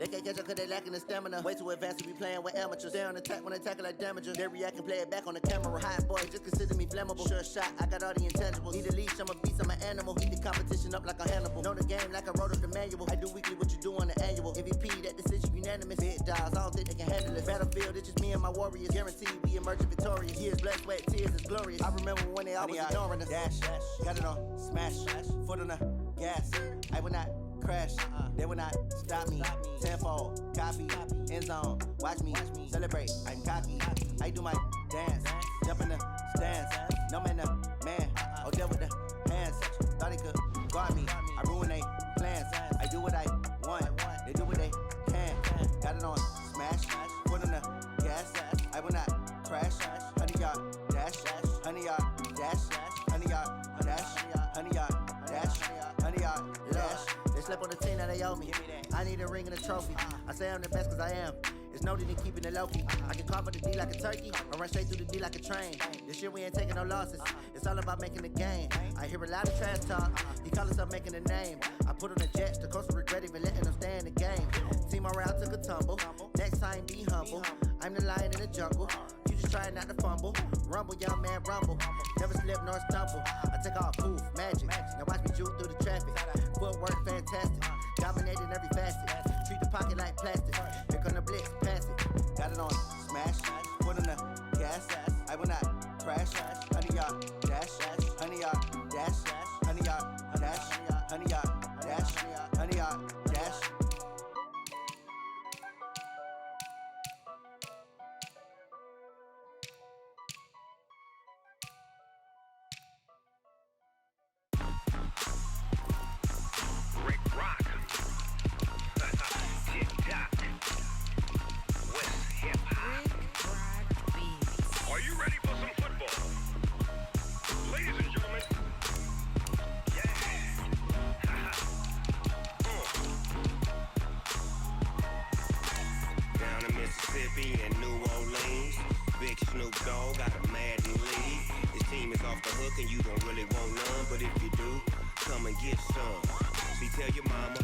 They can't catch up cause they lacking the stamina. Way too advanced to be playing with amateurs. Stay on attack when they tackle like damagers. They react and play it back on the camera. Hot boys just consider me flammable. Sure shot, I got all the intangibles. Need a leash, I'm a beast, I'm an animal. Heat the competition up like a Hannibal. Know the game like I wrote up the manual. I do weekly what you do on the annual. MVP, that decision unanimous. Big dogs, I don't think they can handle it. Battlefield, it's just me and my warriors. Guaranteed we emerging victorious. Years, blood, sweat, tears, it's glorious. I remember when they always ignoring us. Dash, got it on, smash, foot on the gas. I will not crash, they will not stop me. Tenfold, copy, end zone, watch me celebrate. I'm cocky, I do my dance, jump in the stands. No man, man, oh deal with the hands. Thought he could guard me, I ruin they plans. I do what I want, they do what they can. Got it on, smash, foot on the gas. I will not crash, 100-yard dash, 100-yard dash, 100-yard dash, 100-yard dash, 100-yard dash. They slept on the team that they owe me. I need a ring and a trophy. I say I'm the best cause I am. It's noted in keeping it low-key. I can carve up the D like a turkey, or run straight through the D like a train. This year we ain't taking no losses. It's all about making the game. I hear a lot of trash talk. He call himself making a name. I put on the Jets, the coach will regret even letting them stay in the game. Team morale took a tumble. Next time be humble. I'm the lion in the jungle. You just trying not to fumble. Rumble, young man, rumble. Never slip nor stumble. I take off, poof, magic. Now watch me juke through the traffic. Footwork fantastic. Dominating every facet. Treat the pocket like plastic. Here come the blitz, pass it. Got it on, smash. Foot on the gas. I will not crash. 100-yard dash. 100-yard dash. 100-yard dash. 100-yard dash. 100-yard dash. Are you ready for some football? Ladies and gentlemen, yeah. Down in Mississippi and New Orleans, Big Snoop Dogg got a Madden league. His team is off the hook and you don't really want none, but if you do, come and get some. See, tell your mama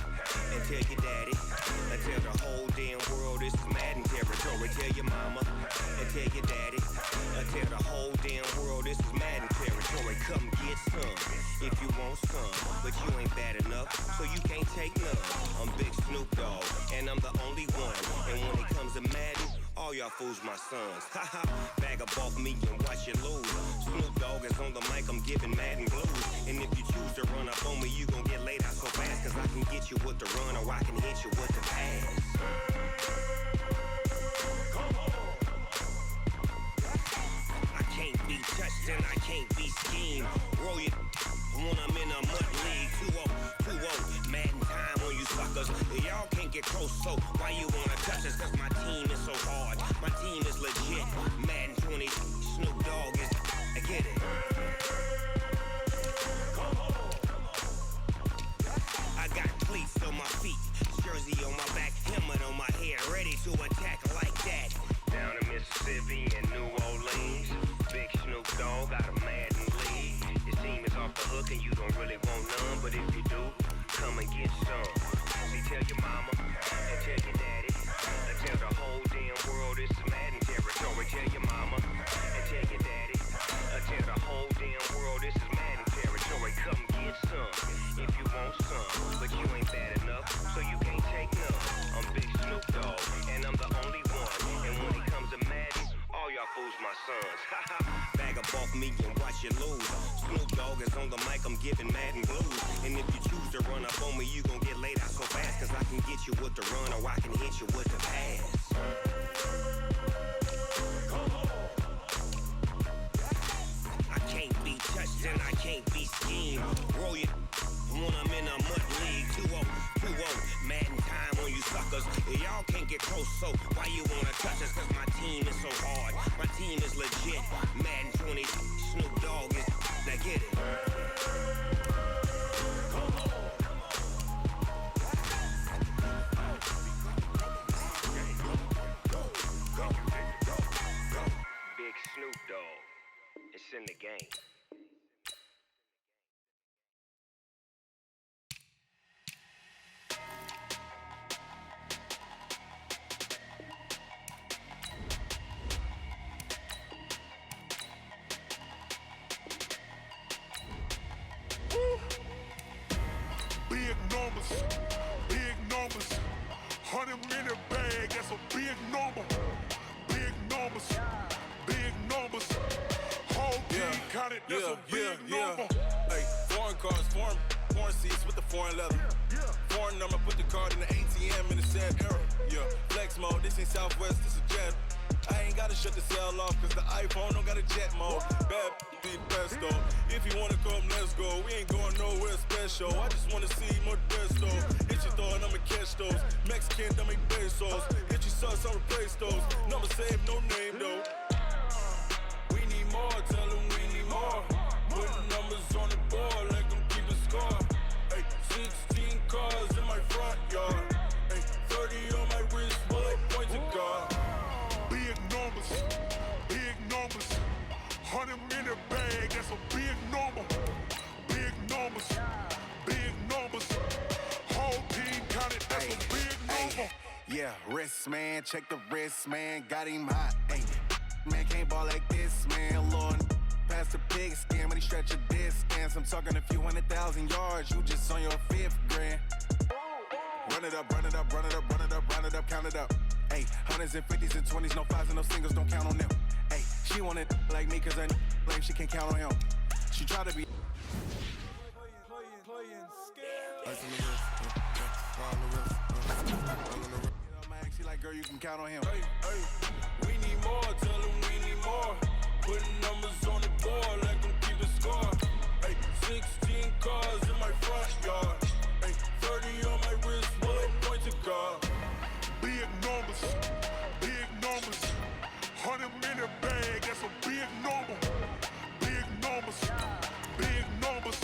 and tell your daddy and tell the whole damn world this is Madden territory. Tell your mama and tell your daddy and tell the whole damn world this is Madden territory. Come get some if you want some, but you ain't bad enough, so you can't take none. I'm Big Snoop Dogg and I'm the only one, and when it comes to Madden, all y'all fools my sons. Haha, bag up off me and watch you lose. Snoop Dogg is on the mic, I'm giving Madden blues. And if you choose to run up on me, you gon' get laid out so fast, cause I can get you with the run or I can hit you with the pass. Come on. I can't be touched and I can't be schemed. Roll your when I'm in a mud league. 2-0, 2-0, Madden time on you suckers. Y'all can't get close, so why you wanna touch us? Cause my team is so hard, my team is legit. Madden 20, Snoop Dogg is, I get it. I got cleats on my feet, jersey on my back, helmet on my head, ready to attack like that. Down in Mississippi and New Orleans, Big Snoop Dogg got a Madden league. His team is off the hook and you don't really want none, but if you do, come and get some. See, tell your mama and tell your daddy and tell the whole damn world this is Madden territory. Tell your mama and tell your daddy and tell the whole damn world this is Madden territory. Come get some if you want some, but you ain't bad enough, so you can't take none. I'm Big Snoop Dogg and I'm the only one, and when it comes to Madden, all y'all fools my sons. Bag up off me and watch you lose. Snoop Dogg is on the mic, I'm giving Madden blues. And if you choose to run up on me, you gon' get laid out so fast, cause I can get you with the run or I can hit you with the pass. Come on. I can't be touched and I can't be schemed. Roll your when I'm in a mud league. 2-0, 2-0, Madden time on you suckers. Y'all can't get close, so why you wanna touch us? Cause my team is so hard, my team is legit. Madden 20, Snoop Dogg is, now get it. Come on. Big Snoop Dogg, it's in the game. in the bag, that's a big number. Big numbers, big numbers. Whole team counted, that's a big number. Hey, foreign cars, foreign seats with the foreign leather. Foreign number, put the card in the ATM in the sad era. Yeah, flex mode, this ain't Southwest, this is Jet. I ain't gotta shut the cell off, cause the iPhone don't got a jet mode. Bad be the best though. If you wanna come, let's go. We ain't going nowhere special. I just wanna see more Modesto. Hit your thought, I'ma catch those. Mexican, dummy pesos. Hit your sauce, I'll replace those. Number saved, no name though. We need more, tell them we need more. Putting numbers on the board, like them keep a score. Hey, 16 cars in my front yard. Hey, 30 on my wrist, bullet point to God. Big numbers, big numbers. 100 in the bag, that's a big number. Big numbers, big numbers. Whole team counted, that's a big number. Yeah, wrist man, check the wrist man, got him hot. Hey, man can't ball like this, man. Lord, past the pig skin, but he stretch a distance. I'm talking a few 100,000 yards, you just on your 5th grand. Run it up, run it up, run it up, run it up, run it up, count it up. Hey, hundreds and 50s and 20s, no 5s and no singles, don't count on them. Hey, she want it like me, cause I like she can't count on him. She try to be. She like, girl, you can count on him. Hey, we need more, tell them we need more. Putting numbers on the board, like them keep a score. Hey, 16 cars in my front yard. Hey, 30 on my wrist, bullet point to God. Big numbers, big numbers. 100 in the bag, that's a big number. Big numbers, big numbers.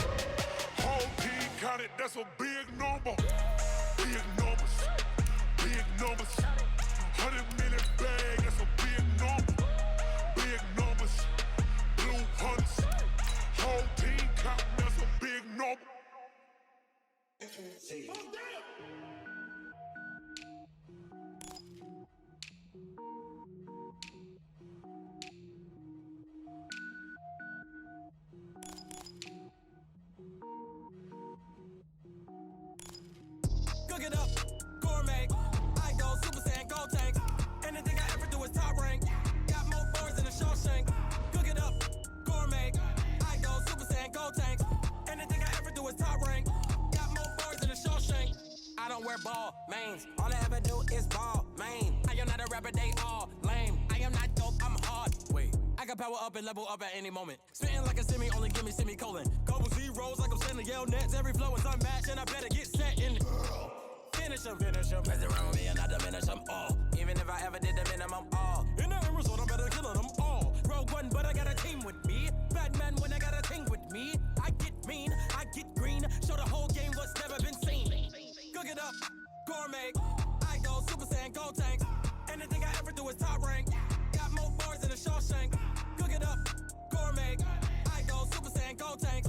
Whole team counted, that's a big number. Big numbers, big numbers. 100 in the bag, that's a big number. Big numbers, blue hunts. Whole team counting, that's a big number. Cook it up, gourmet. I go Super Saiyan, go tank. Anything I ever do is top rank. Got more bars than a Shawshank. Cook it up, gourmet. I go Super Saiyan, go tank. Anything I ever do is top rank. Got more bars than a Shawshank. I don't wear ball mains. All I ever do is ball main. I am not a rapper, they all lame. I am not dope, I'm hard. Wait, I can power up and level up at any moment. Spitting like a semi, only give me semicolon. Couple zeros like I'm sending yell nets. Every flow is unmatched and I better get set in. Finish them. Mess around with me and I diminish them all. Even if I ever did the minimum all. In the end result, I'm better killing them all. Rogue one, but I got a team with me. Batman when I got a team with me. I get mean, I get green. Show the whole game what's never been seen. Cook it up, gourmet. I go Super Saiyan, go tank. Anything I ever do is top rank. Got more bars than a Shawshank. Cook it up, gourmet. I go Super Saiyan, go tank.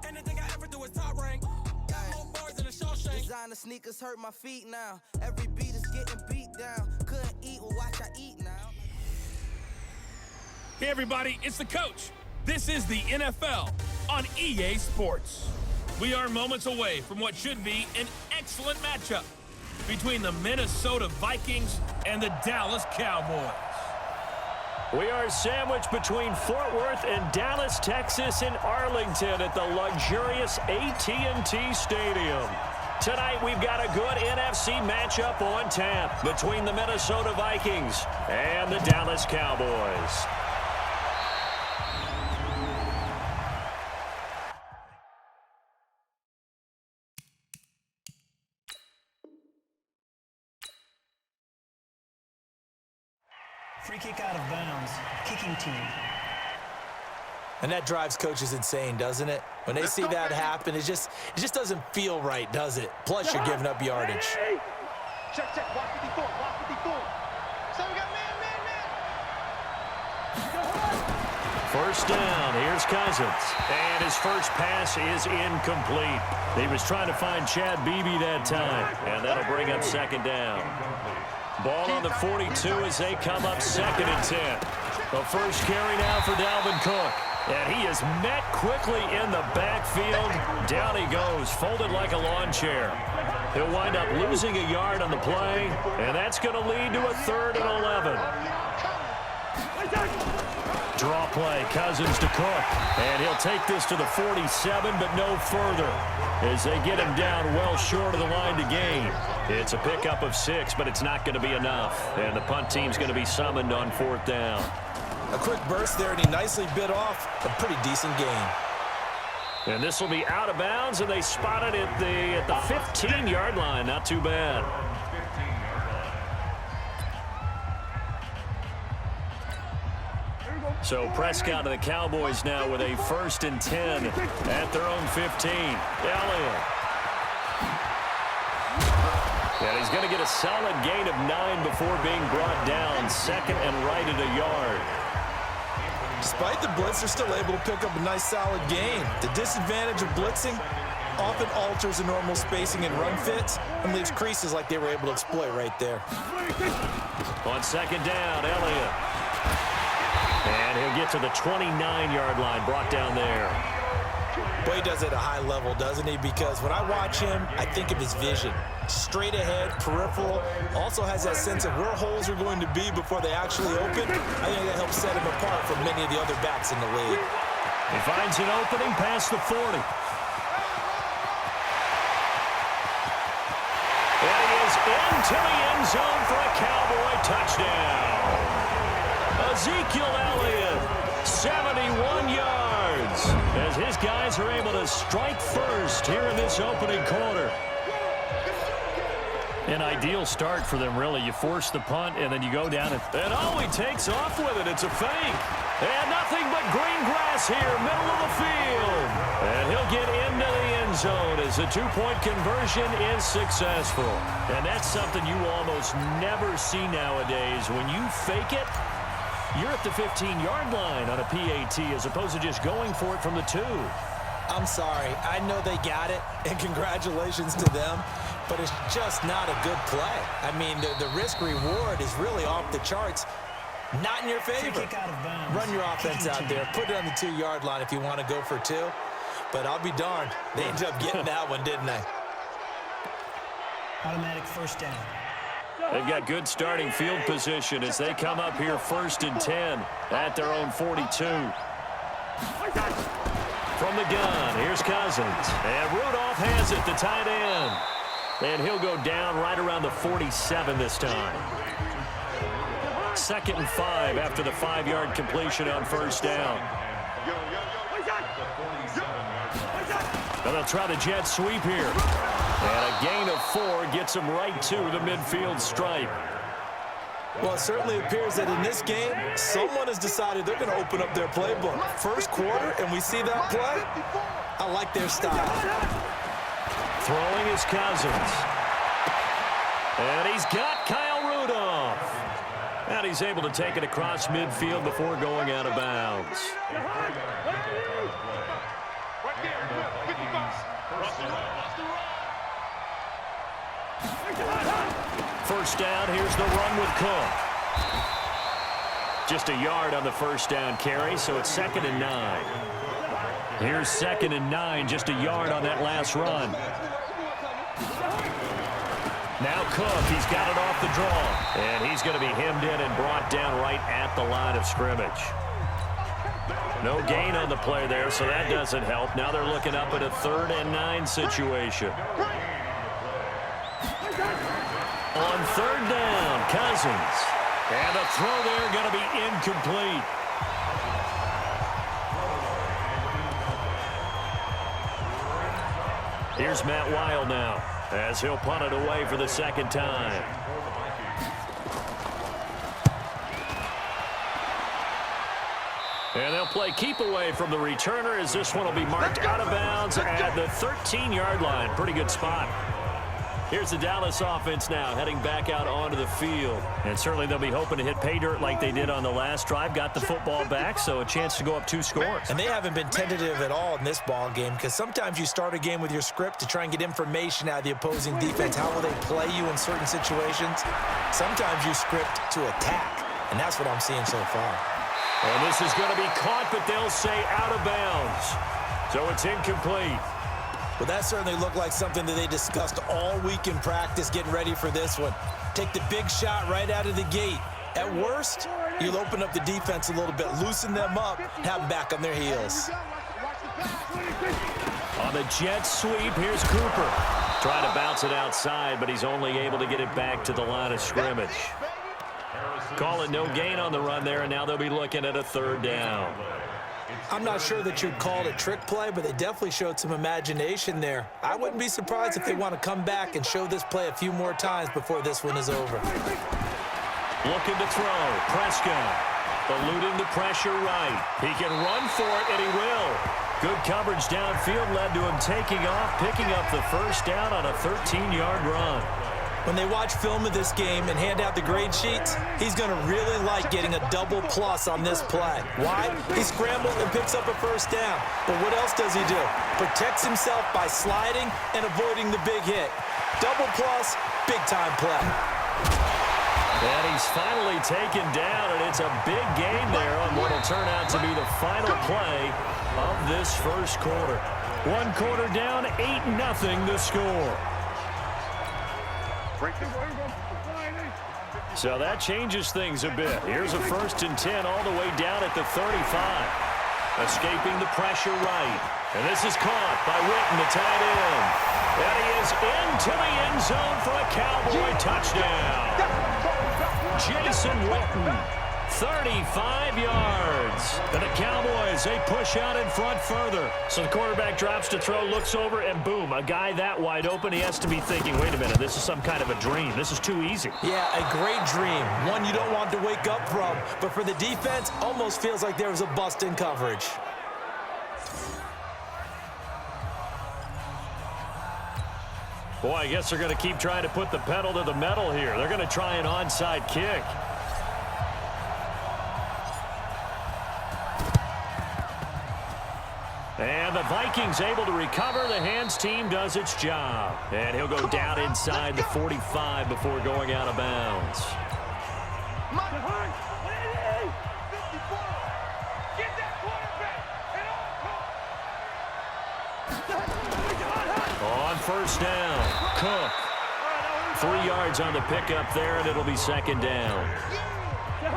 Anything I ever do is top rank. Got more bars than a Shawshank. Designer sneakers hurt my feet now. Every beat is getting beat down. Couldn't eat, well watch I eat now. Hey everybody, it's the coach. This is the NFL on EA Sports. We are moments away from what should be an excellent matchup between the Minnesota Vikings and the Dallas Cowboys. We are sandwiched between Fort Worth and Dallas, Texas, and Arlington at the luxurious AT&T Stadium. Tonight, we've got a good NFC matchup on tap between the Minnesota Vikings and the Dallas Cowboys. Free kick out of bounds, kicking team. And that drives coaches insane, doesn't it? When they see that happen, it just doesn't feel right, does it? Plus, you're giving up yardage. Check, block 54, block 54. So we got man. First down, here's Cousins. And his first pass is incomplete. He was trying to find Chad Beebe that time, and that'll bring up second down. Ball on the 42 as they come up 2nd and 10. The first carry now for Dalvin Cook. And he is met quickly in the backfield. Down he goes, folded like a lawn chair. He'll wind up losing a yard on the play, and that's going to lead to a 3rd and 11. Draw play, Cousins to Cook, and he'll take this to the 47, but no further as they get him down well short of the line to gain. It's a pickup of 6, but it's not going to be enough, and the punt team's going to be summoned on 4th down. A quick burst there, and he nicely bit off a pretty decent gain. And this will be out of bounds, and they spot it at the 15-yard line. Not too bad. So Prescott and the Cowboys now with a 1st and 10 at their own 15. Elliott. And he's going to get a solid gain of 9 before being brought down. 2nd and right at a yard. Despite the blitz, they're still able to pick up a nice solid gain. The disadvantage of blitzing often alters the normal spacing and run fits and leaves creases like they were able to exploit right there. On 2nd down, Elliott. And he'll get to the 29-yard line, brought down there. Boy, he does it at a high level, doesn't he? Because when I watch him, I think of his vision. Straight ahead, peripheral, also has that sense of where holes are going to be before they actually open. I think that helps set him apart from many of the other backs in the league. He finds an opening past the 40. And he is into the end zone for a Cowboy touchdown. Ezekiel Elliott, 71 yards, as his guys are able to strike first here in this opening quarter. An ideal start for them, really. You force the punt, and then you go down, and oh, he takes off with it. It's a fake. And nothing but green grass here, middle of the field. And he'll get into the end zone as the 2-point conversion is successful. And that's something you almost never see nowadays. When you fake it, you're at the 15-yard line on a PAT as opposed to just going for it from the 2. I'm sorry. I know they got it, and congratulations to them, but it's just not a good play. I mean, the risk-reward is really off the charts. Not in your favor. Run your offense out there. Put it on the 2-yard line if you want to go for 2. But I'll be darned. They ended up getting that one, didn't they? Automatic 1st down. They've got good starting field position as they come up here 1st and 10 at their own 42. From the gun, here's Cousins. And Rudolph has it, the tight end. And he'll go down right around the 47 this time. 2nd and 5 after the 5-yard completion on 1st down. And they'll try the jet sweep here. And a gain of 4 gets them right to the midfield stripe. Well, it certainly appears that in this game, someone has decided they're going to open up their playbook. 1st quarter, and we see that play. I like their style. Throwing is Cousins. And he's got Kyle Rudolph. And he's able to take it across midfield before going out of bounds. First down, here's the run with Cook. Just a yard on the 1st down carry, so it's 2nd and 9. Here's 2nd and 9, just a yard on that last run. Now Cook, he's got it off the draw. And he's going to be hemmed in and brought down right at the line of scrimmage. No gain on the play there, so that doesn't help. Now they're looking up at a 3rd and 9 situation. On 3rd down, Cousins. And the throw there going to be incomplete. Here's Matt Weil now as he'll punt it away for the 2nd time. And they'll play keep away from the returner as this one will be marked out of bounds at the 13-yard line. Pretty good spot. Here's the Dallas offense now heading back out onto the field. And certainly they'll be hoping to hit pay dirt like they did on the last drive. Got the football back, so a chance to go up 2 scores. And they haven't been tentative at all in this ball game because sometimes you start a game with your script to try and get information out of the opposing defense. How will they play you in certain situations? Sometimes you script to attack, and that's what I'm seeing so far. And this is going to be caught, but they'll say out of bounds. So it's incomplete. Well, that certainly looked like something that they discussed all week in practice getting ready for this one. Take the big shot right out of the gate. At worst, you'll open up the defense a little bit, loosen them up, have them back on their heels. On the jet sweep, here's Cooper. Trying to bounce it outside, but he's only able to get it back to the line of scrimmage. Call it no gain on the run there, and now they'll be looking at a third down. I'm not sure that you'd call it a trick play, but they definitely showed some imagination there. I wouldn't be surprised if they want to come back and show this play a few more times before this one is over. Looking to throw. Prescott eluding the pressure right. He can run for it, and he will. Good coverage downfield led to him taking off, picking up the first down on a 13-yard run. When they watch film of this game and hand out the grade sheets, he's going to really like getting a double plus on this play. Why? He scrambles and picks up a first down. But what else does he do? Protects himself by sliding and avoiding the big hit. Double plus, big-time play. And he's finally taken down, and it's a big gain there on what will turn out to be the final play of this first quarter. One quarter down, 8-0 the score. So that changes things a bit. Here's a 1st and 10 all the way down at the 35. Escaping the pressure right. And this is caught by Witten, the tight end. And he is into the end zone for a Cowboy touchdown. Jason Witten, 35 yards. And the Cowboys, they push out in front further. So the quarterback drops to throw, looks over, and boom, a guy that wide open, he has to be thinking, wait a minute, this is some kind of a dream. This is too easy. Yeah, a great dream. One you don't want to wake up from. But for the defense, almost feels like there was a bust in coverage. Boy, I guess they're going to keep trying to put the pedal to the metal here. They're going to try an onside kick. And the Vikings able to recover. The hands team does its job. And he'll go down inside the 45 before going out of bounds. On first down, Cook. 3 yards on the pickup there, and it'll be second down.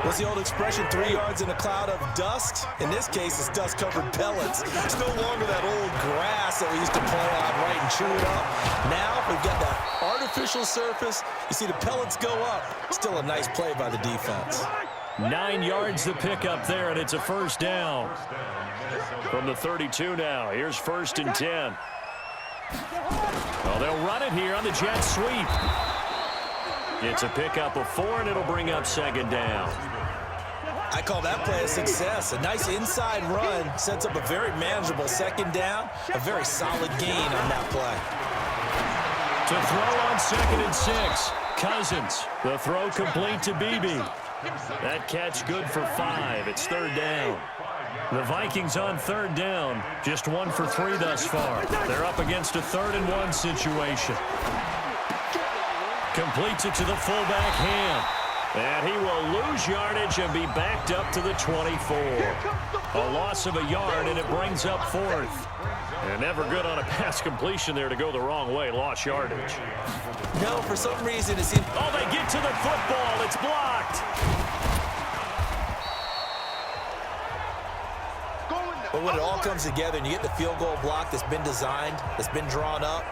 What's the old expression, 3 yards in a cloud of dust? In this case, it's dust-covered pellets. It's no longer that old grass that we used to play on, right, and chew it up. Now we've got that artificial surface. You see the pellets go up. Still a nice play by the defense. 9 yards the pickup there, and it's a first down. From the 32 now, here's 1st and 10. Well, they'll run it here on the jet sweep. It's a pickup of 4, and it'll bring up second down. I call that play a success. A nice inside run sets up a very manageable second down. A very solid gain on that play. To throw on 2nd and 6. Cousins. The throw complete to Beebe. That catch good for 5. It's third down. The Vikings on third down. Just 1 for 3 thus far. They're up against a 3rd and 1 situation. Completes it to the fullback Ham. And he will lose yardage and be backed up to the 24. A loss of a yard, and it brings up 4th. And never good on a pass completion there to go the wrong way. Lost yardage. No, for some reason it seems... Oh, they get to the football. It's blocked. But when it all comes together and you get the field goal block that's been designed, that's been drawn up,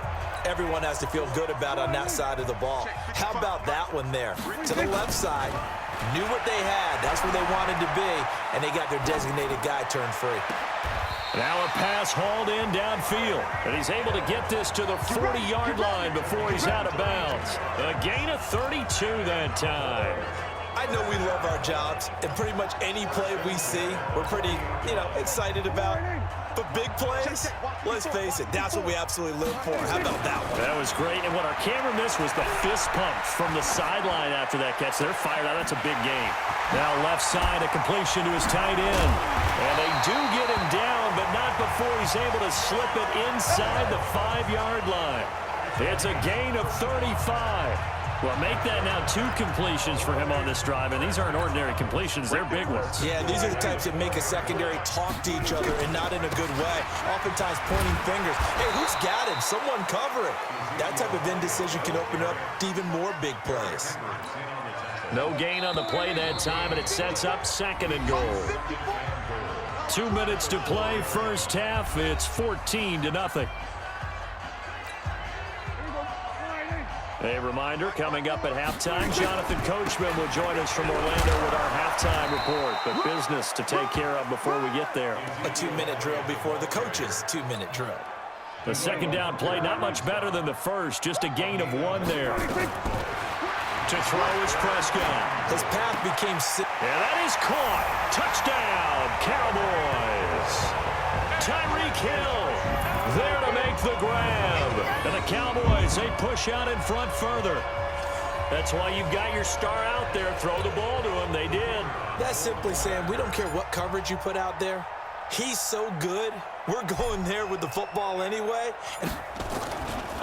everyone has to feel good about on that side of the ball. How about that one there? To the left side, knew what they had. That's where they wanted to be, and they got their designated guy turned free. Now a pass hauled in downfield, and he's able to get this to the 40-yard line before he's out of bounds. A gain of 32 that time. I know we love our jobs, and pretty much any play we see, we're pretty, excited about. But big plays, let's face it, that's what we absolutely live for. How about that one? That was great, and what our camera missed was the fist pump from the sideline after that catch. They're fired out. That's a big game. Now left side, a completion to his tight end. And they do get him down, but not before he's able to slip it inside the 5-yard line. It's a gain of 35. Well, make that now 2 completions for him on this drive, and these aren't ordinary completions. They're big ones. Yeah, these are the types that make a secondary talk to each other and not in a good way. Oftentimes pointing fingers. Hey, who's got him? Someone cover it. That type of indecision can open up even more big plays. No gain on the play that time, and it sets up 2nd and goal. 2 minutes to play, first half. It's 14-0. A reminder, coming up at halftime, Jonathan Coachman will join us from Orlando with our halftime report, but business to take care of before we get there. A 2-minute drill before the coach's 2-minute drill. The second down play, not much better than the first, just a gain of 1 there. To throw is Prescott. His path became... And that is caught. Touchdown, Cowboys. Tyreek Hill there to make the grab. And the Cowboys, they push out in front further. That's why you've got your star out there. Throw the ball to him. They did. That's simply saying we don't care what coverage you put out there. He's so good. We're going there with the football anyway.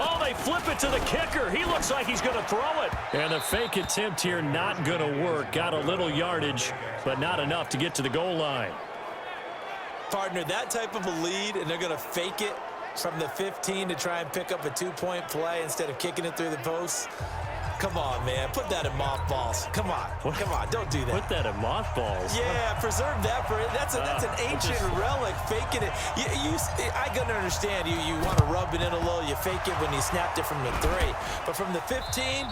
Oh, they flip it to the kicker. He looks like he's going to throw it. And the fake attempt here not going to work. Got a little yardage, but not enough to get to the goal line. Partner, that type of a lead, and they're going to fake it from the 15 to try and pick up a 2-point play instead of kicking it through the posts. Come on, man. Put that in mothballs. Come on. Come on. Don't do that. Put that in mothballs? Yeah, preserve that for it. That's an ancient relic, faking it. I can understand. You want to rub it in a little. You fake it when you snapped it from the 3. But from the 15,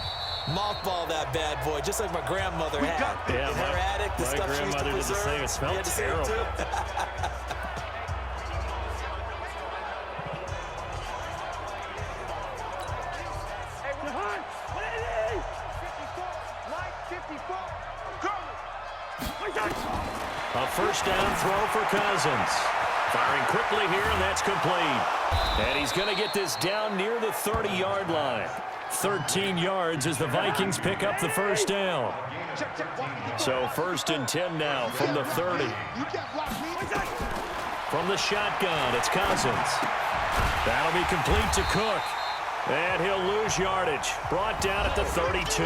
mothball that bad boy, just like my grandmother had. Yeah, in her attic, the stuff she used to preserve. My grandmother did the same. It smelled terrible. A first down throw for Cousins. Firing quickly here, and that's complete. And he's going to get this down near the 30-yard line. 13 yards as the Vikings pick up the first down. So 1st and 10 now from the 30. From the shotgun, it's Cousins. That'll be complete to Cook. And he'll lose yardage. Brought down at the 32.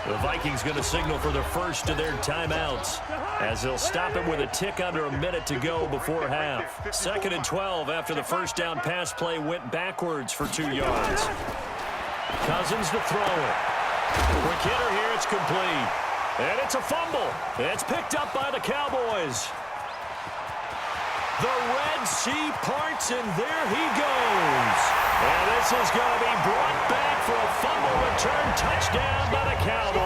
The Vikings going to signal for the first of their timeouts as they'll stop it with a tick under a minute to go before half. 2nd and 12 after the first down pass play went backwards for 2 yards. Cousins to throw it. Quick hitter here, it's complete. And it's a fumble. It's picked up by the Cowboys. The Red Sea parts, and there he goes. And this is going to be brought back for a fumble return touchdown by the Cowboys.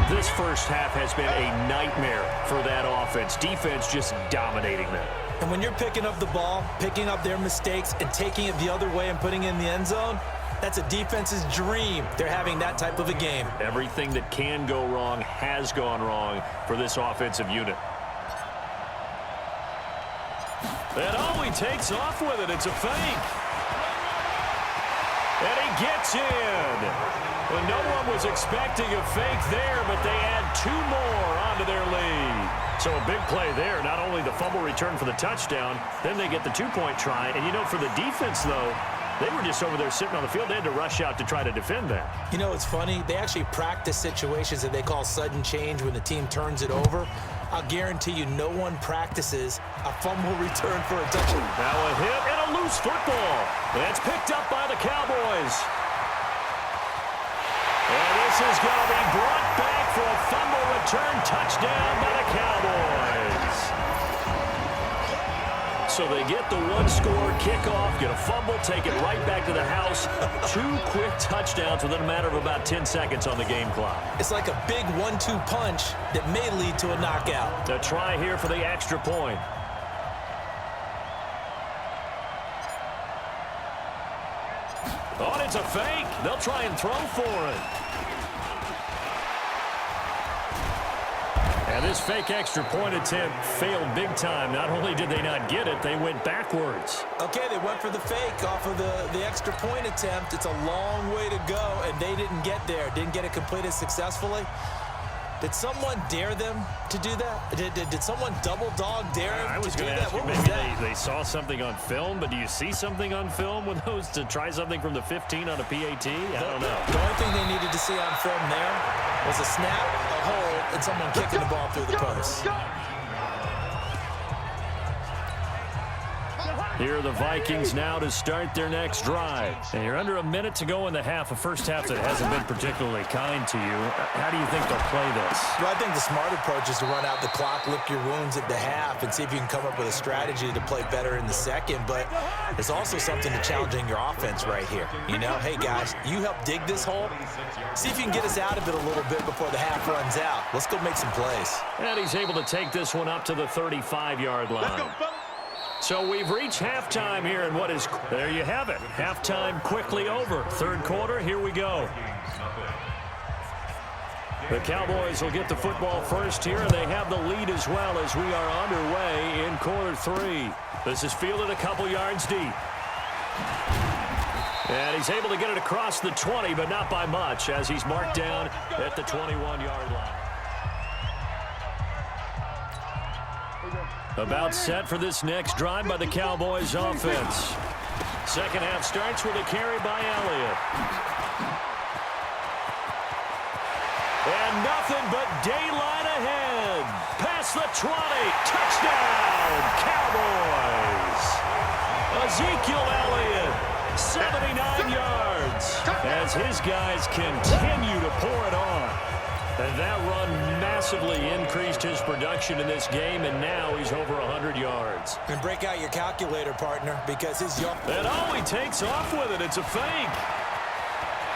This first half has been a nightmare for that offense. Defense just dominating them. And when you're picking up the ball, picking up their mistakes, and taking it the other way and putting it in the end zone, that's a defense's dream. They're having that type of a game. Everything that can go wrong has gone wrong for this offensive unit. And he takes off with it. It's a fake. And he gets in. Well, no one was expecting a fake there, but they add 2 more onto their lead. So a big play there. Not only the fumble return for the touchdown, then they get the 2-point try. And, you know, for the defense, though, they were just over there sitting on the field. They had to rush out to try to defend that. You know, it's funny. They actually practice situations that they call sudden change when the team turns it over. I'll guarantee you no one practices a fumble return for a touchdown. Now a hit and a loose football. That's picked up by the Cowboys. And this is going to be brought back for a fumble return touchdown by the Cowboys. So they get the 1-score kickoff, get a fumble, take it right back to the house. 2 quick touchdowns within a matter of about 10 seconds on the game clock. It's like a big 1-2 punch that may lead to a knockout. A try here for the extra point. Oh, and it's a fake. They'll try and throw for it. And this fake extra point attempt failed big time. Not only did they not get it, they went backwards. Okay, they went for the fake off of the extra point attempt. It's a long way to go, and they didn't get there. Didn't get it completed successfully. Did someone dare them to do that? Did someone double dog dare I them was to do going to that? ask you, What was maybe that? they saw something on film, but do you see something on film with those to try something from the 15 on a PAT? I don't know. The only thing they needed to see on film there was a snap, a hold, and someone kicking the ball through the post. Here are the Vikings now to start their next drive. And you're under a minute to go in the half, a first half that hasn't been particularly kind to you. How do you think they'll play this? Well, I think the smart approach is to run out the clock, lick your wounds at the half, and see if you can come up with a strategy to play better in the second. But there's also something to challenging your offense right here. You know, hey, guys, you help dig this hole. See if you can get us out of it a little bit before the half runs out. Let's go make some plays. And he's able to take this one up to the 35-yard line. Let's go, fellas. So we've reached halftime here, and what is, there you have it. Halftime quickly over. Third quarter, here we go. The Cowboys will get the football first here, and they have the lead as well as we are underway in quarter three. This is fielded a couple yards deep. And he's able to get it across the 20, but not by much, as he's marked down at the 21-yard line. About set for this next drive by the Cowboys offense. Second half starts with a carry by Elliott. And nothing but daylight ahead. Past the 20. Touchdown, Cowboys. Ezekiel Elliott, 79 yards. As his guys continue to pour it on. And that run massively increased his production in this game, and now he's over 100 yards. And break out your calculator, partner, because his young... And oh, he takes off with it. It's a fake.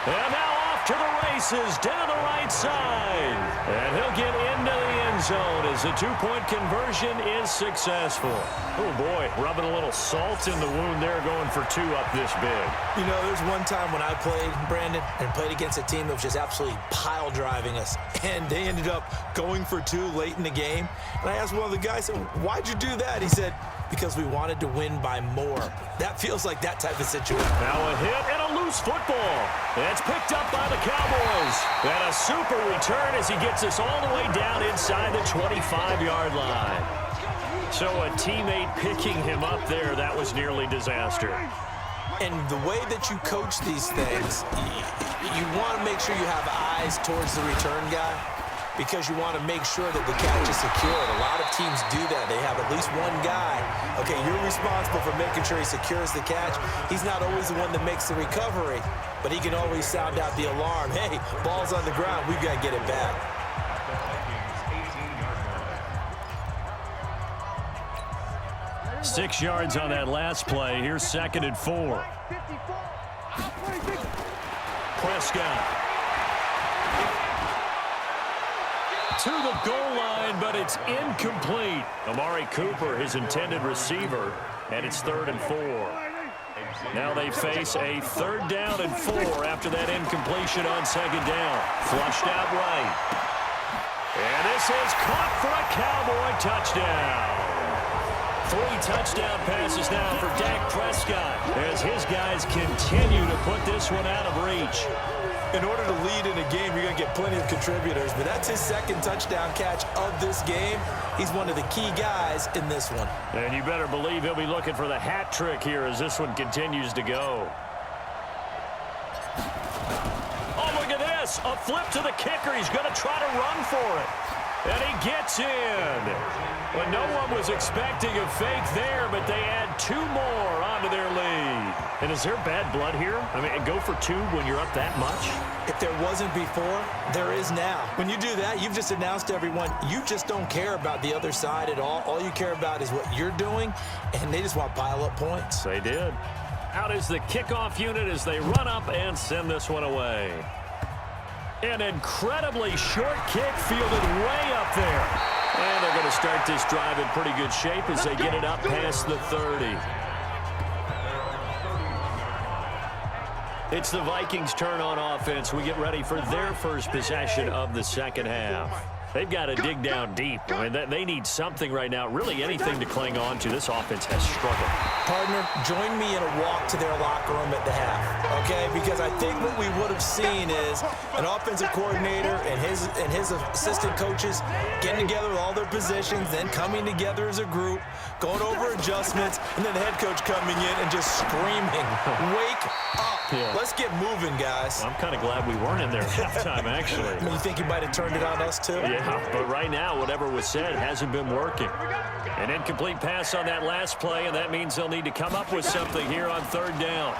And now off to the races down the right side. And he'll get into the end zone as the two-point conversion is successful. Oh, boy, rubbing a little salt in the wound there, going for two up this big. You know, there's one time when I played, Brandon, and played against a team that was just absolutely pile driving us, and they ended up going for two late in the game. And I asked one of the guys, why'd you do that? He said, because we wanted to win by more. That feels like that type of situation. Now a hit and a loose football. It's picked up by the Cowboys. And a super return as he gets us all the way down inside the 25-yard line. So a teammate picking him up there, that was nearly disaster. And the way that you coach these things, you want to make sure you have eyes towards the return guy, because you want to make sure that the catch is secured. A lot of teams do that. They have at least one guy. Okay, you're responsible for making sure he secures the catch. He's not always the one that makes the recovery, but he can always sound out the alarm. Hey, ball's on the ground. We've got to get it back. Six yards on that last play. Here's 2nd and 4. Prescott. To the goal line, but it's incomplete. Amari Cooper, his intended receiver, and it's 3rd and 4. Now they face a 3rd down and 4 after that incompletion on 2nd down. Flushed out right. And this is caught for a Cowboy touchdown. 3 touchdown passes now for Dak Prescott as his guys continue to put this one out of reach. In order to lead in a game, you're going to get plenty of contributors, but that's his 2nd touchdown catch of this game. He's one of the key guys in this one. And you better believe he'll be looking for the hat trick here as this one continues to go. Oh, look at this. A flip to the kicker. He's going to try to run for it. And he gets in. Well, no one was expecting a fake there, but they add 2 more onto their lead. And is there bad blood here? I mean, go for 2 when you're up that much? If there wasn't before, there is now. When you do that, you've just announced to everyone, you just don't care about the other side at all. All you care about is what you're doing, and they just want to pile up points. They did. Out is the kickoff unit as they run up and send this one away. An incredibly short kick fielded way up there. And they're going to start this drive in pretty good shape as they get it up past the 30. It's the Vikings' turn on offense. We get ready for their first possession of the second half. They've got to dig down deep. I mean, they need something right now, really anything to cling on to. This offense has struggled. Partner, join me in a walk to their locker room at the half, okay? Because I think what we would have seen is an offensive coordinator and his assistant coaches getting together with all their positions, then coming together as a group, going over adjustments, and then the head coach coming in and just screaming, "Wake up. Yeah. Let's get moving, guys." I'm kind of glad we weren't in there at halftime, actually. I mean, you think you might have turned it on us, too? Yeah, but right now, whatever was said hasn't been working. An incomplete pass on that last play, and that means they'll need to come up with something here on third down.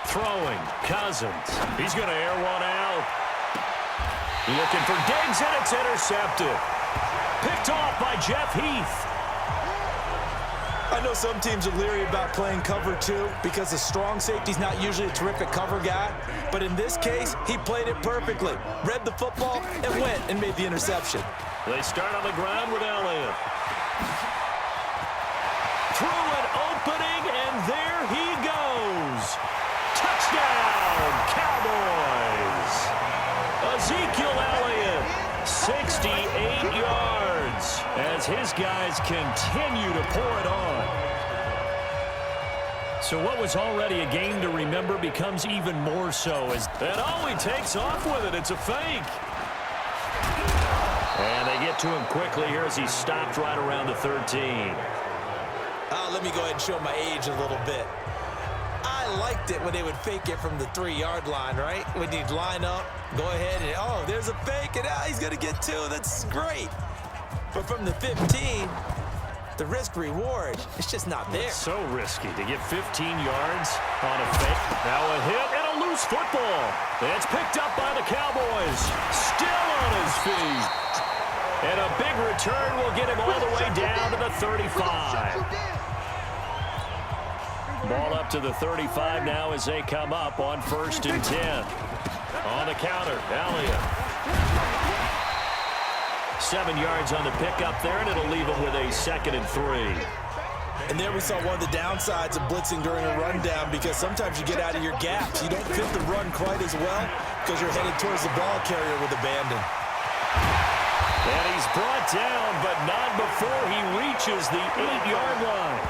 Throwing, Cousins. He's going to air one out. Looking for Diggs, and it's intercepted. Picked off by Jeff Heath. I know some teams are leery about playing cover 2 because the strong safety's not usually a terrific cover guy. But in this case, he played it perfectly. Read the football and went and made the interception. They start on the ground with Elliott. Through an opening, and there he goes. Touchdown, Cowboys. Ezekiel Elliott, 68 yards, as his guys continue to pour it on. So what was already a game to remember becomes even more so. And he takes off with it. It's a fake. And they get to him quickly here as he stopped right around the 13. Let me go ahead and show my age a little bit. I liked it when they would fake it from the 3-yard line, right? When you'd line up, go ahead and, oh, there's a fake, and he's going to get 2. That's great. But from the 15, the risk-reward, it's just not there. It's so risky to get 15 yards on a fake. Now a hit and a loose football. It's picked up by the Cowboys. Still on his feet. And a big return will get him all the way down to the 35. Ball up to the 35 now as they come up on 1st and 10. On the counter, Elliott. 7 yards on the pickup there, and it'll leave him with a 2nd and 3. And there we saw one of the downsides of blitzing during a rundown, because sometimes you get out of your gaps. You don't fit the run quite as well because you're headed towards the ball carrier with abandon. And he's brought down, but not before he reaches the 8-yard line.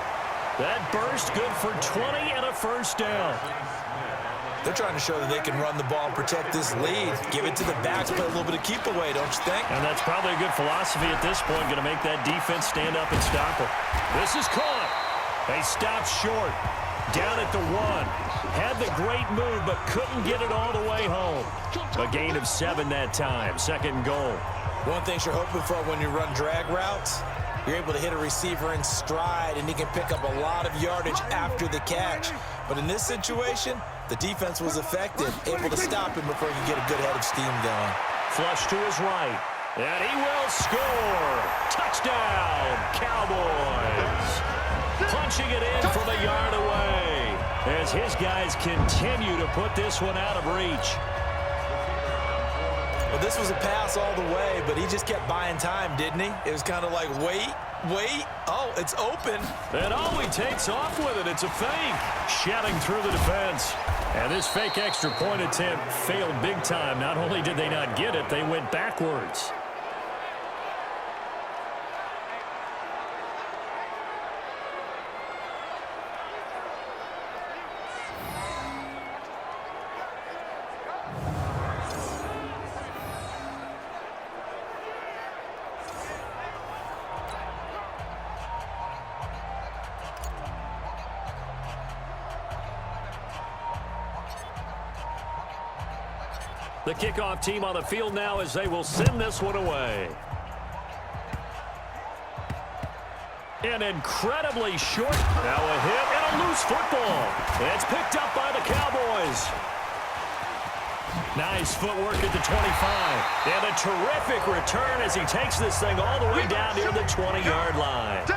That burst good for 20 and a 1st down. They're trying to show that they can run the ball and protect this lead. Give it to the backs, play a little bit of keep away, don't you think? And that's probably a good philosophy at this point, going to make that defense stand up and stop it. This is caught. They stopped short. Down at the 1. Had the great move, but couldn't get it all the way home. A gain of 7 that time. 2nd and goal. One thing you're hoping for when you run drag routes, you're able to hit a receiver in stride, and he can pick up a lot of yardage after the catch. But in this situation, the defense was effective, able to stop him before he could get a good head of steam going. Flush to his right, and he will score. Touchdown, Cowboys. Punching it in from a yard away as his guys continue to put this one out of reach. Well, this was a pass all the way, but he just kept buying time, didn't he? It was kind of like, wait. Oh, it's open. And he takes off with it. It's a fake. Shouting through the defense. And this fake extra point attempt failed big time. Not only did they not get it, they went backwards. The kickoff team on the field now as they will send this one away. An incredibly short. Now a hit and a loose football. It's picked up by the Cowboys. Nice footwork at the 25. And a terrific return as he takes this thing all the way down near the 20-yard line.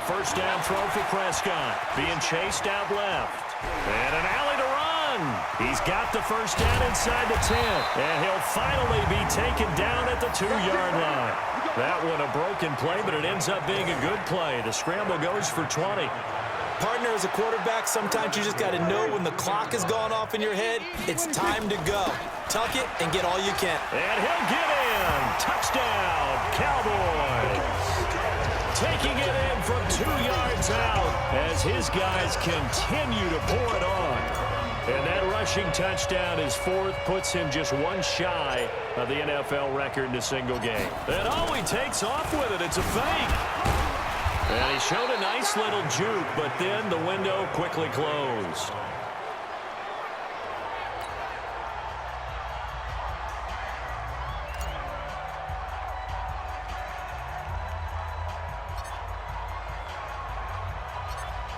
First down throw for Prescott. Being chased out left. And an alley to run. He's got the first down inside the 10. And he'll finally be taken down at the 2-yard line. That one a broken play, but it ends up being a good play. The scramble goes for 20. Partner, as a quarterback, sometimes you just got to know when the clock has gone off in your head, it's time to go. Tuck it and get all you can. And he'll get in. Touchdown, Cowboys. Taking it in from 2 yards out as his guys continue to pour it on. And that rushing touchdown is fourth, puts him just one shy of the NFL record in a single game. And oh, he takes off with it. It's a fake. And he showed a nice little juke, but then the window quickly closed.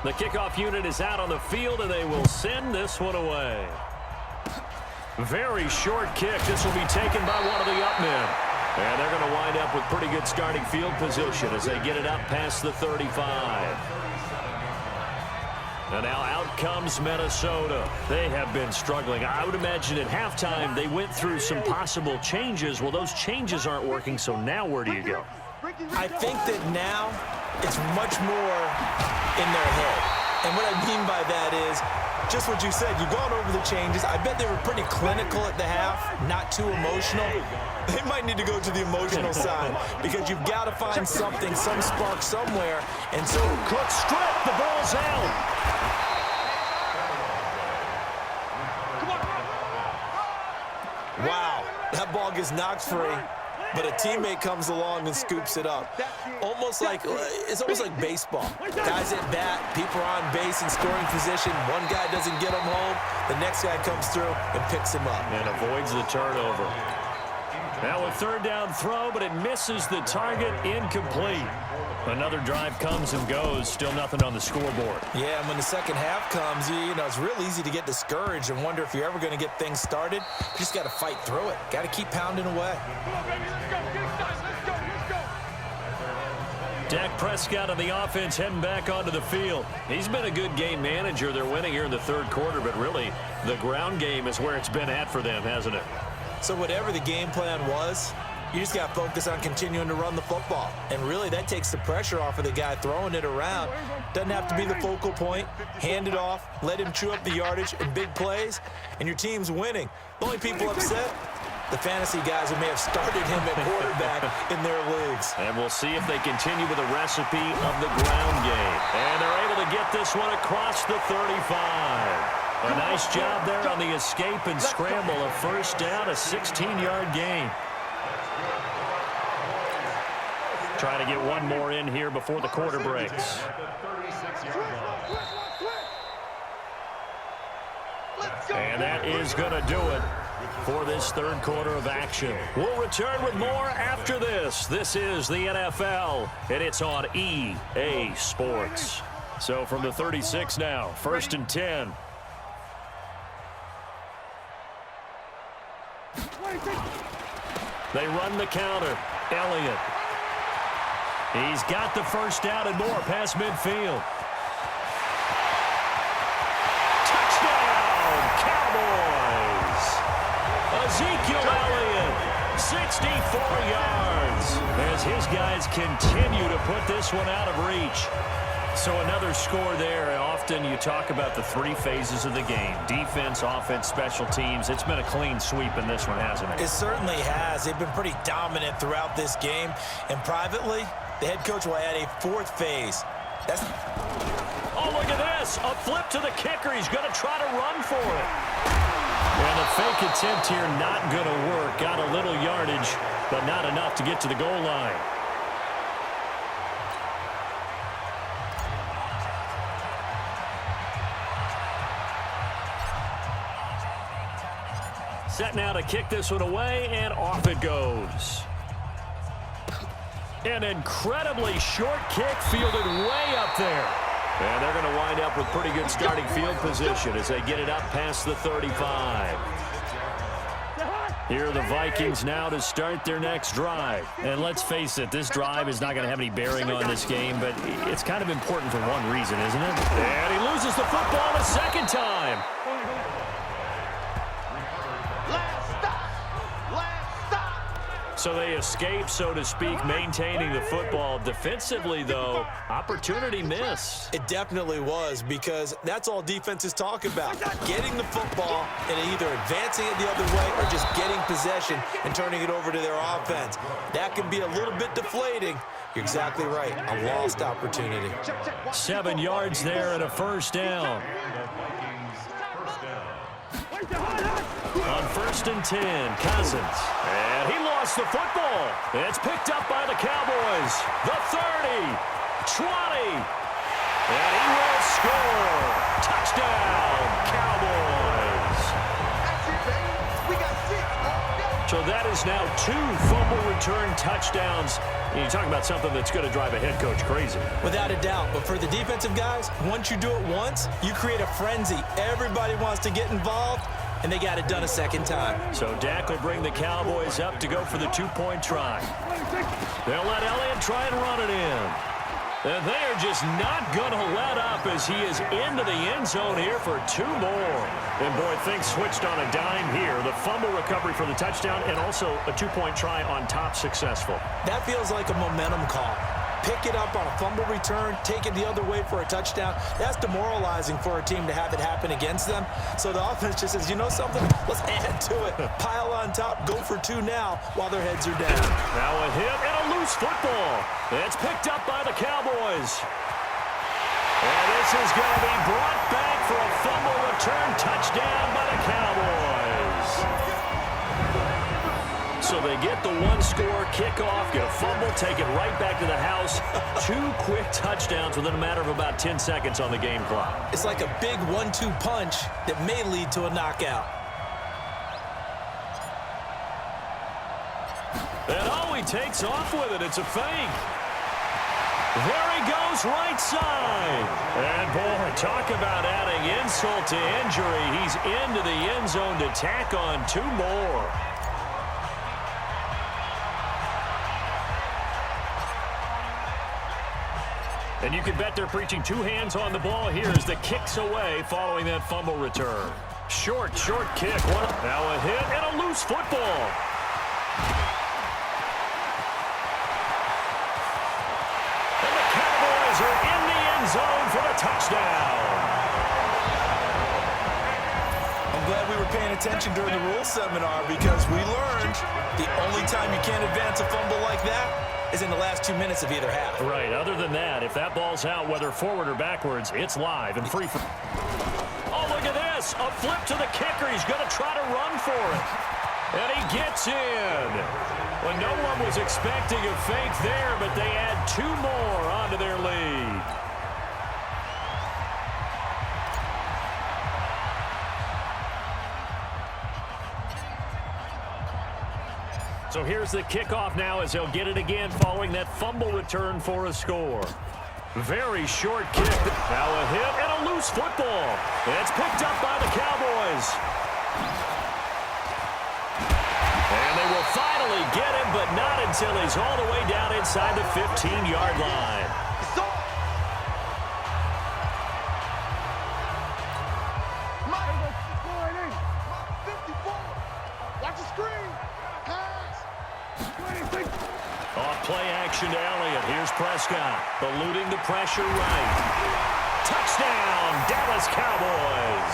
The kickoff unit is out on the field, and they will send this one away. Very short kick. This will be taken by one of the up men. And they're going to wind up with pretty good starting field position as they get it up past the 35. And now out comes Minnesota. They have been struggling. I would imagine at halftime they went through some possible changes. Well, those changes aren't working, so now where do you go? I think that now it's much more in their head. And what I mean by that is just what you said. You've gone over the changes. I bet they were pretty clinical at the half, not too emotional. They might need to go to the emotional side because you've got to find something, some spark somewhere. And so Cook strip. The ball's out. Wow, that ball gets knocked free, but a teammate comes along and scoops it up. It's almost like baseball. Guys at bat, people are on base in scoring position. One guy doesn't get him home. The next guy comes through and picks him up. And avoids the turnover. Now a third down throw, but it misses the target, incomplete. Another drive comes and goes, still nothing on the scoreboard. Yeah, and when the second half comes, you know, it's real easy to get discouraged and wonder if you're ever going to get things started. You just got to fight through it. Got to keep pounding away. Come on, baby, let's go. Get it done. Let's go. Dak Prescott on the offense heading back onto the field. He's been a good game manager. They're winning here in the third quarter, but really the ground game is where it's been at for them, hasn't it? So whatever the game plan was, you just got to focus on continuing to run the football. And really, that takes the pressure off of the guy throwing it around. Doesn't have to be the focal point. Hand it off, let him chew up the yardage in big plays, and your team's winning. The only people upset, the fantasy guys who may have started him at quarterback in their leagues. And we'll see if they continue with the recipe of the ground game. And they're able to get this one across the 35. A nice job there on the escape and scramble. A first down, a 16-yard gain. Trying to get one more in here before the quarter breaks. And that is going to do it for this third quarter of action. We'll return with more after this. This is the NFL, and it's on EA Sports. So from the 36 now, 1st and 10. They run the counter. Elliott. He's got the first down and more past midfield. Touchdown, Cowboys! Ezekiel Elliott, 64 yards, as his guys continue to put this one out of reach. So another score there. Often you talk about the three phases of the game: defense, offense, special teams. It's been a clean sweep in this one, hasn't it? It certainly has. They've been pretty dominant throughout this game. And privately, the head coach will add a fourth phase. Oh, look at this. A flip to the kicker. He's going to try to run for it. And the fake attempt here not going to work. Got a little yardage, but not enough to get to the goal line. Set now to kick this one away, and off it goes. An incredibly short kick fielded way up there. And they're going to wind up with pretty good starting field position as they get it up past the 35. Here are the Vikings now to start their next drive. And let's face it, this drive is not going to have any bearing on this game, but it's kind of important for one reason, isn't it? And he loses the football a second time. So they escape, so to speak, maintaining the football. Defensively, though, opportunity missed. It definitely was, because that's all defenses talk about. Getting the football and either advancing it the other way or just getting possession and turning it over to their offense. That can be a little bit deflating. You're exactly right. A lost opportunity. 7 yards there and a first down. On 1st and 10, Cousins. And he lost the football. It's picked up by the Cowboys. The 30, 20. And he will score. Touchdown, Cowboys. That's it, baby. We got 6. So that is now 2 fumble return touchdowns. And you talk about something that's going to drive a head coach crazy. Without a doubt. But for the defensive guys, once you do it once, you create a frenzy. Everybody wants to get involved, and they got it done a second time. So Dak will bring the Cowboys up to go for the 2-point try. They'll let Elliott try and run it in. And they are just not going to let up as he is into the end zone here for 2 more. And, boy, things switched on a dime here. The fumble recovery for the touchdown and also a 2-point try on top successful. That feels like a momentum call. Pick it up on a fumble return, take it the other way for a touchdown. That's demoralizing for a team to have it happen against them. So the offense just says, you know something? Let's add to it. Pile on top, go for 2 now while their heads are down. Now a hit and a loose football. It's picked up by the Cowboys. And this is going to be brought back for a fumble return touchdown by the Cowboys. So they get the 1-score kickoff, get a fumble, take it right back to the house. 2 quick touchdowns within a matter of about 10 seconds on the game clock. It's like a big 1-2 punch that may lead to a knockout. And oh, he takes off with it. It's a fake. There he goes, right side. And, boy, talk about adding insult to injury. He's into the end zone to tack on 2 more. And you can bet they're preaching 2 hands on the ball here as the kick's away following that fumble return. Short kick. Now a hit and a loose football. And the Cowboys are in the end zone for the touchdown. I'm glad we were paying attention during the rules seminar, because we learned the only time you can't advance a fumble like that is in the last 2 minutes of either half. Right. Other than that, if that ball's out, whether forward or backwards, it's live and free. Oh, look at this. A flip to the kicker. He's going to try to run for it. And he gets in. Well, no one was expecting a fake there, but they add 2 more onto their lead. So here's the kickoff now as they'll get it again following that fumble return for a score. Very short kick. Now a hit and a loose football. It's picked up by the Cowboys. And they will finally get him, but not until he's all the way down inside the 15-yard line. Play action to Elliott. Here's Prescott, eluding the pressure right. Touchdown, Dallas Cowboys.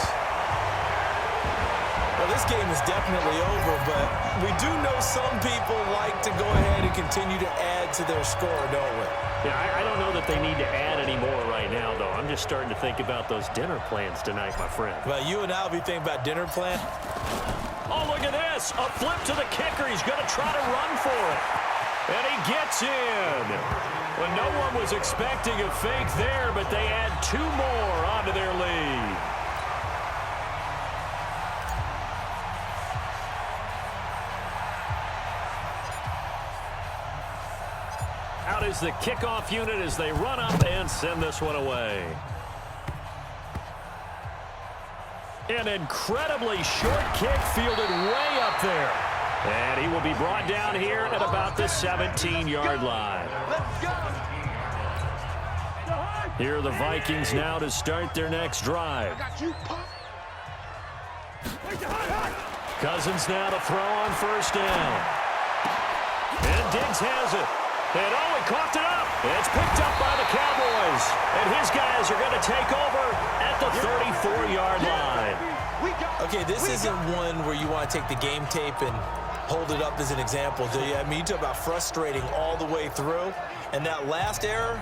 Well, this game is definitely over, but we do know some people like to go ahead and continue to add to their score, don't we? Yeah, I don't know that they need to add any more right now, though. I'm just starting to think about those dinner plans tonight, my friend. Well, you and I will be thinking about dinner plan. Oh, look at this. A flip to the kicker. He's going to try to run for it. And he gets in. Well, no one was expecting a fake there, but they add 2 more onto their lead. Out is the kickoff unit as they run up and send this one away. An incredibly short kick fielded way up there. And he will be brought down here at about the 17-yard line. Here are the Vikings now to start their next drive. Cousins now to throw on 1st down. Diggs has it. And he coughed it up. It's picked up by the Cowboys. And his guys are going to take over at the 34-yard line. Okay, this isn't one where you want to take the game tape and hold it up as an example, do you? I mean, you talk about frustrating all the way through. And that last error,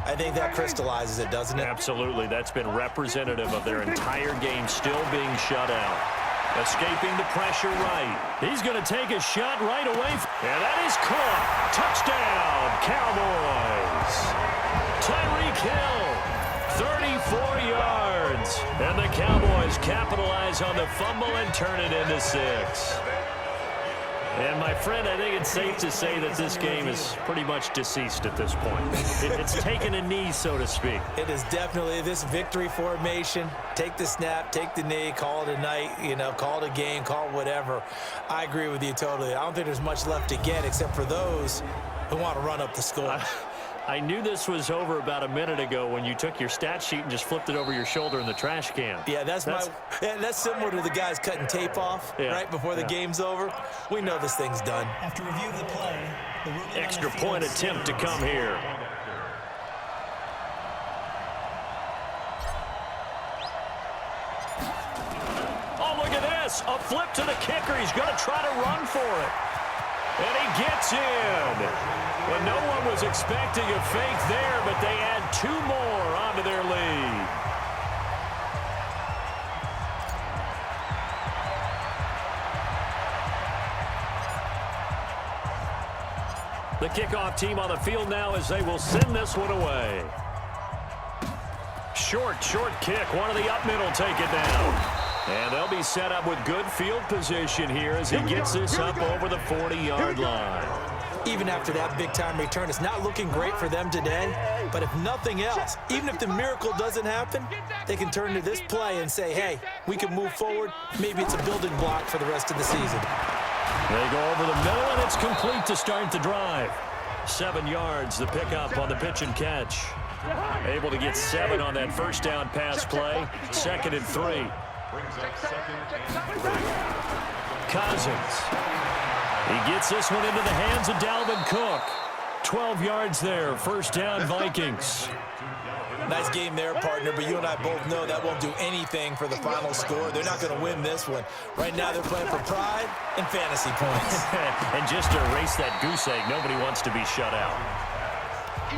I think that crystallizes it, doesn't it? Absolutely. That's been representative of their entire game still being shut out. Escaping the pressure right. He's going to take a shot right away. And that is caught. Touchdown, Cowboys. Tyreek Hill, 34 yards. And the Cowboys capitalize on the fumble and turn it into 6. And, my friend, I think it's safe to say that this game is pretty much deceased at this point. It's taken a knee, so to speak. It is definitely this victory formation. Take the snap, take the knee, call it a night, call it a game, call it whatever. I agree with you totally. I don't think there's much left to get except for those who want to run up the score. I knew this was over about a minute ago when you took your stat sheet and just flipped it over your shoulder in the trash can. Yeah, that's similar to the guys cutting tape off right before the game's over. We know this thing's done. After review of the play, the ruling extra point attempt to come here. Oh, look at this. A flip to the kicker. He's going to try to run for it. And he gets in. Well, no one was expecting a fake there, but they add 2 more onto their lead. The kickoff team on the field now as they will send this one away. Short kick. One of the up middle take it down. And they'll be set up with good field position here as he gets this up over the 40-yard line. Even after that big-time return, it's not looking great for them today. But if nothing else, even if the miracle doesn't happen, they can turn to this play and say, hey, we can move forward. Maybe it's a building block for the rest of the season. They go over the middle, and it's complete to start the drive. 7 yards, the pickup on the pitch and catch. Able to get 7 on that first down pass play. 2nd and 3. Cousins. He gets this one into the hands of Dalvin Cook. 12 yards there. First down, Vikings. Nice game there, partner, but you and I both know that won't do anything for the final score. They're not going to win this one. Right now they're playing for pride and fantasy points. And just to erase that goose egg, nobody wants to be shut out.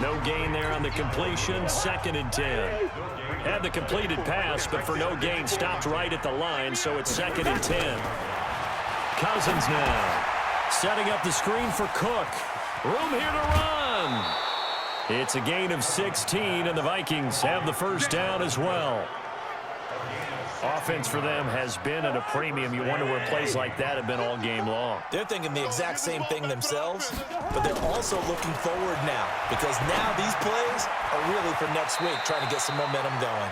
No gain there on the completion. 2nd and 10. Had the completed pass, but for no gain, stopped right at the line, so it's 2nd and 10. Cousins now setting up the screen for Cook. Room here to run. It's a gain of 16, and the Vikings have the first down as well. Offense for them has been at a premium. You wonder where plays like that have been all game long. They're thinking the exact same thing themselves, but they're also looking forward now because now these plays are really for next week, trying to get some momentum going.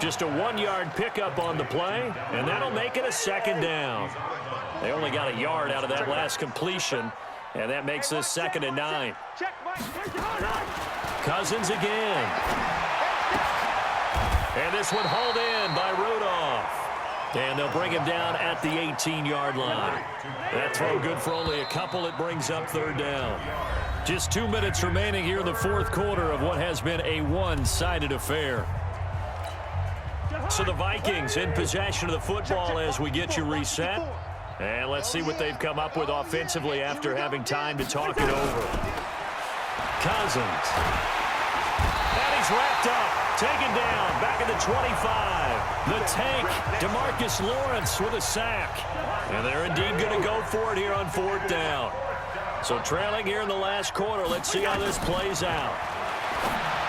Just a 1-yard pickup on the play, and that'll make it a 2nd down. They only got a yard out of that last completion, and that makes this 2nd and 9. Cousins again. And this one hauled in by Rudolph. And they'll bring him down at the 18-yard line. That throw good for only a couple. It brings up 3rd down. Just 2 minutes remaining here in the 4th quarter of what has been a one-sided affair. So the Vikings in possession of the football as we get you reset. And let's see what they've come up with offensively after having time to talk it over. Cousins. And he's wrapped up. Taken down. Back at the 25. The tank, DeMarcus Lawrence with a sack. And they're indeed going to go for it here on 4th down. So trailing here in the last quarter. Let's see how this plays out.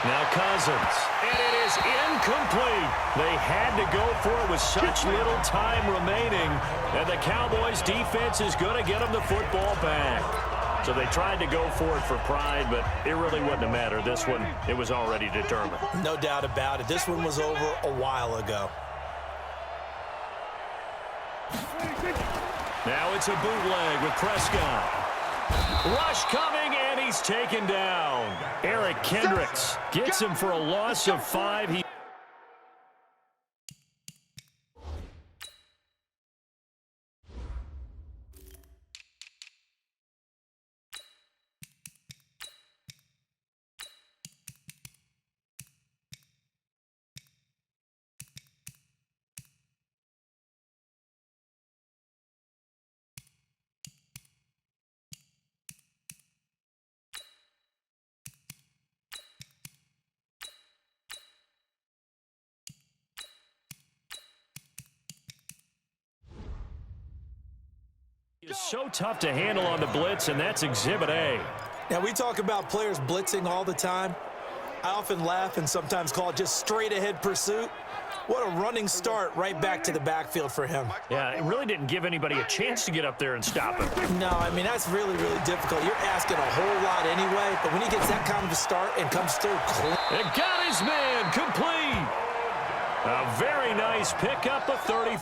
Now Cousins. And it is incomplete. They had to go for it with such little time remaining. And the Cowboys defense is going to get them the football back. So they tried to go for it for pride, but it really wouldn't have mattered. This one, it was already determined. No doubt about it. This one was over a while ago. Now it's a bootleg with Prescott. Rush coming, and he's taken down. Eric Kendricks gets him for a loss of 5. So tough to handle on the blitz, and that's Exhibit A. Now, we talk about players blitzing all the time. I often laugh and sometimes call it just straight-ahead pursuit. What a running start right back to the backfield for him. Yeah, it really didn't give anybody a chance to get up there and stop him. No, I mean, that's really, really difficult. You're asking a whole lot anyway, but when he gets that kind of a start and comes through clean. It got his man complete. A very nice pickup of 30.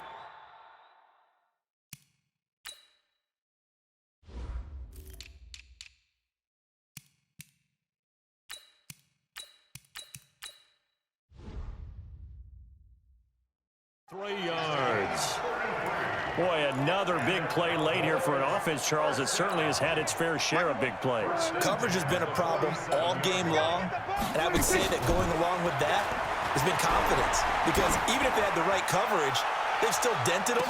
Boy, another big play late here for an offense, Charles. It certainly has had its fair share of big plays. Coverage has been a problem all game long, and I would say that going along with that has been confidence. Because even if they had the right coverage, they've still dented them.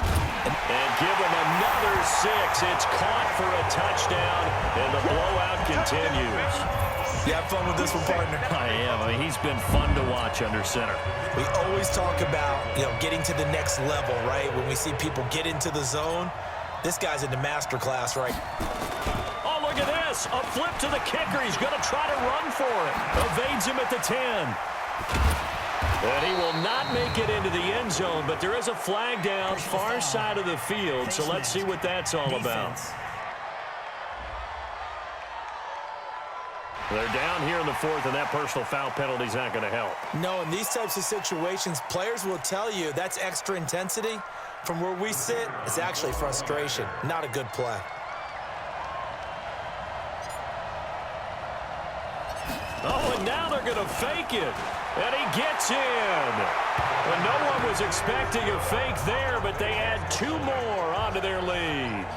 And give them another 6. It's caught for a touchdown, and the blowout continues. You have fun with this one, partner? I am. I mean, he's been fun to watch under center. We always talk about, getting to the next level, right? When we see people get into the zone, this guy's in the master class, right? Oh, look at this. A flip to the kicker. He's going to try to run for it. Evades him at the 10. And he will not make it into the end zone, but there is a flag down far side of the field, so let's see what that's all about. They're down here in the 4th, and that personal foul penalty is not going to help. No, in these types of situations, players will tell you that's extra intensity. From where we sit, it's actually frustration, not a good play. Oh, and now they're going to fake it. And he gets in. Well, no one was expecting a fake there, but they add 2 more onto their lead.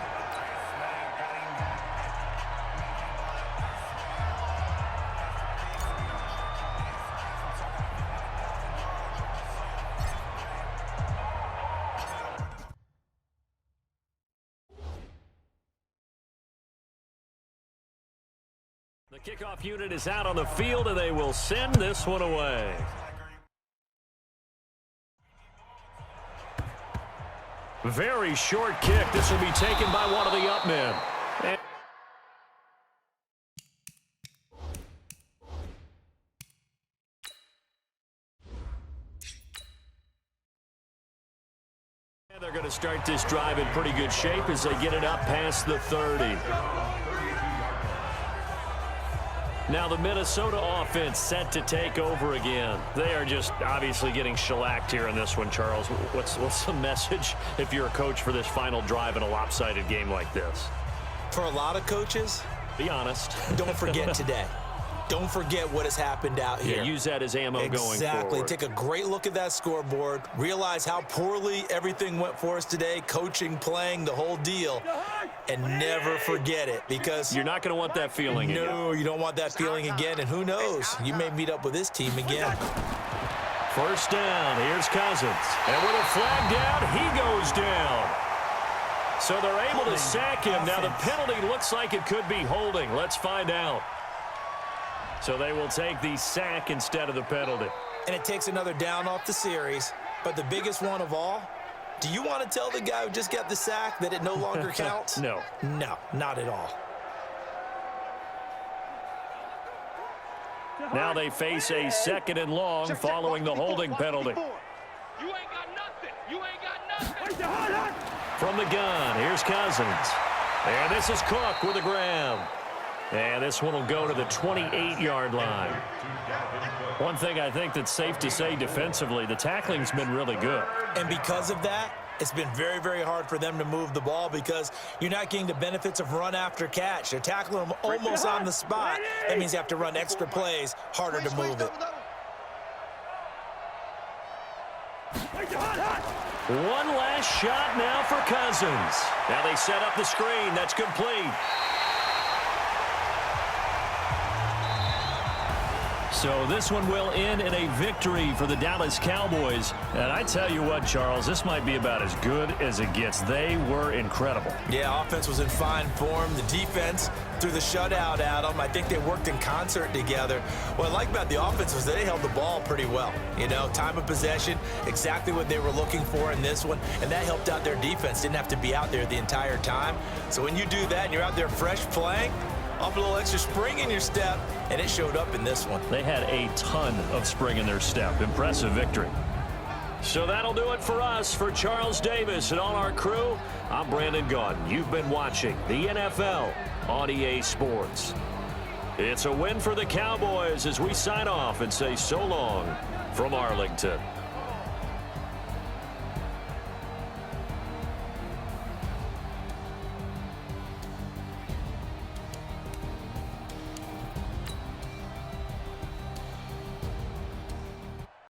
The kickoff unit is out on the field, and they will send this one away. Very short kick. This will be taken by one of the up men. And they're going to start this drive in pretty good shape as they get it up past the 30. Now the Minnesota offense set to take over again. They are just obviously getting shellacked here in this one, Charles. What's the message if you're a coach for this final drive in a lopsided game like this? For a lot of coaches, be honest. Don't forget today. Don't forget what has happened out here. Yeah, use that as ammo going forward. Exactly. Take a great look at that scoreboard. Realize how poorly everything went for us today. Coaching, playing, the whole deal. And never forget it, because you're not going to want that feeling again. No, you don't want that feeling again. And who knows? You may meet up with this team again. First down. Here's Cousins. And with a flag down, he goes down. So they're able to sack him. Now the penalty looks like it could be holding. Let's find out. So they will take the sack instead of the penalty. And it takes another down off the series. But the biggest one of all, do you want to tell the guy who just got the sack that it no longer counts? No. No, not at all. Now they face a 2nd and long following the holding penalty. You ain't got nothing. You ain't got nothing. From the gun, here's Cousins. And this is Cook with a grab. And this one will go to the 28-yard line. One thing I think that's safe to say defensively, the tackling's been really good. And because of that, it's been very, very hard for them to move the ball because you're not getting the benefits of run after catch. They're tackling them almost on the spot. That means you have to run extra plays, harder to move it. One last shot now for Cousins. Now they set up the screen. That's complete. So this one will end in a victory for the Dallas Cowboys. And I tell you what, Charles, this might be about as good as it gets. They were incredible. Yeah, offense was in fine form. The defense threw the shutout at them. I think they worked in concert together. What I like about the offense was that they held the ball pretty well. You know, time of possession, exactly what they were looking for in this one, and that helped out their defense. Didn't have to be out there the entire time. So when you do that and you're out there fresh playing, off a little extra spring in your step, and it showed up in this one. They had a ton of spring in their step. Impressive victory. So that'll do it for us. For Charles Davis and all our crew, I'm Brandon Gaudin. You've been watching the NFL on EA Sports. It's a win for the Cowboys as we sign off and say so long from Arlington.